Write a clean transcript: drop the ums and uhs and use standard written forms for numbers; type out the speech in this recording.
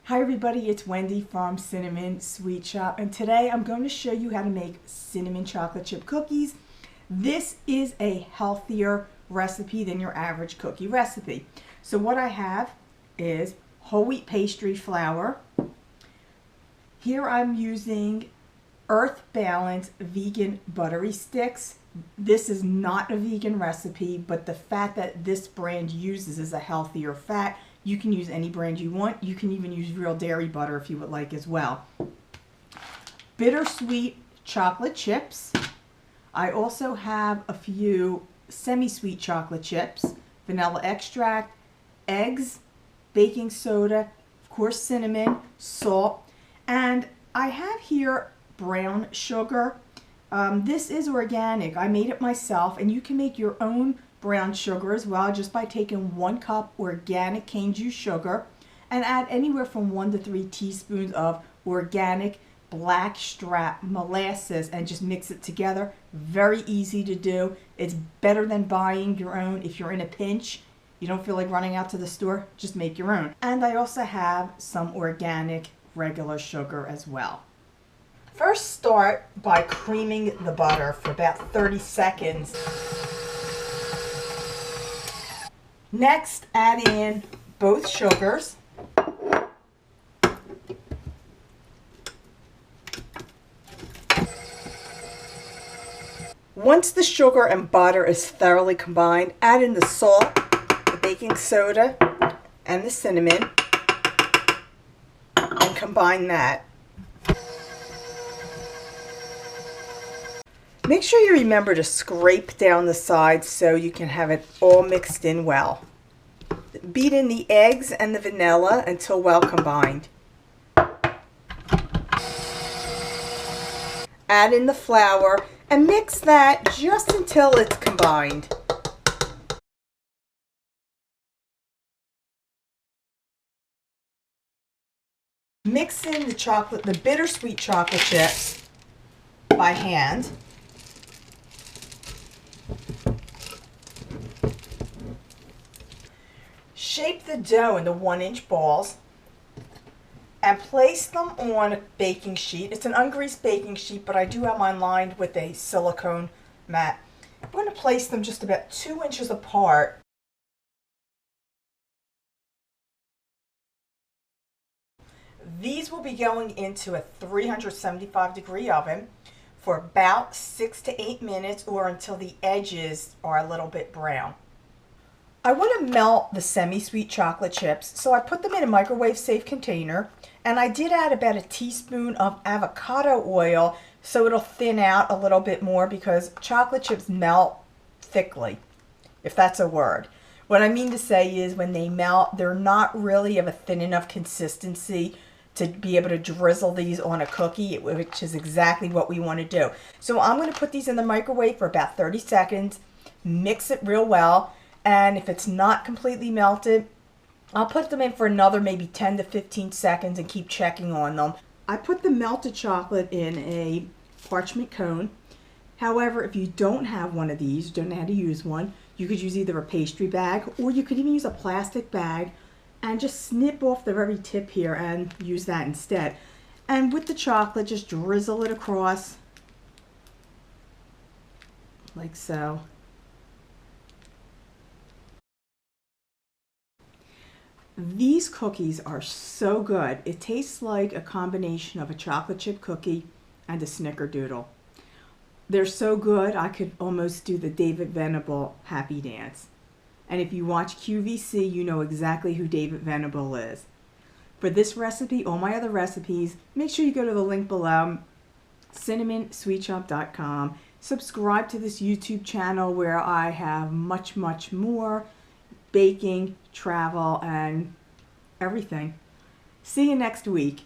Hi everybody, it's Wendy from Cinnamon Sweet Shop, and today I'm going to show you how to make cinnamon chocolate chip cookies. This is a healthier recipe than your average cookie recipe. So what I have is whole wheat pastry flour. Here I'm using Earth Balance Vegan Buttery sticks. This is not a vegan recipe, but the fat that this brand uses is a healthier fat. You can use any brand you want. You can even use real dairy butter if you would like as well. Bittersweet chocolate chips. I also have a few semi-sweet chocolate chips, vanilla extract, eggs, baking soda, of course cinnamon, salt, and I have here brown sugar. This is organic. I made it myself, and you can make your own brown sugar as well just by taking 1 cup organic cane juice sugar and add anywhere from 1 to 3 teaspoons of organic blackstrap molasses and just mix it together. Very easy to do. It's better than buying your own. If you're in a pinch, you don't feel like running out to the store, just make your own. And I also have some organic regular sugar as well. First, start by creaming the butter for about 30 seconds. Next, add in both sugars. Once the sugar and butter is thoroughly combined, add in the salt, the baking soda, and the cinnamon, and combine that. Make sure you remember to scrape down the sides so you can have it all mixed in well. Beat in the eggs and the vanilla until well combined. Add in the flour and mix that just until it's combined. Mix in the bittersweet chocolate chips by hand. Shape the dough into 1-inch balls and place them on a baking sheet. It's an ungreased baking sheet, but I do have mine lined with a silicone mat. I'm going to place them just about 2 inches apart. These will be going into a 375-degree oven for about 6 to 8 minutes or until the edges are a little bit brown. I want to melt the semi-sweet chocolate chips, so I put them in a microwave-safe container, and I did add about a teaspoon of avocado oil so it'll thin out a little bit more because chocolate chips melt thickly, if that's a word. What I mean to say is when they melt, they're not really of a thin enough consistency to be able to drizzle these on a cookie, which is exactly what we want to do. So I'm going to put these in the microwave for about 30 seconds, mix it real well, and if it's not completely melted, I'll put them in for another maybe 10 to 15 seconds and keep checking on them. I put the melted chocolate in a parchment cone. However, if you don't have one of these, don't know how to use one, you could use either a pastry bag or you could even use a plastic bag and just snip off the very tip here and use that instead. And with the chocolate, just drizzle it across like so. These cookies are so good. It tastes like a combination of a chocolate chip cookie and a snickerdoodle. They're so good, I could almost do the David Venable happy dance. And if you watch QVC, you know exactly who David Venable is. For this recipe, all my other recipes, make sure you go to the link below, cinnamonsweetshop.com. Subscribe to this YouTube channel where I have much, much more baking, travel, and everything. See you next week.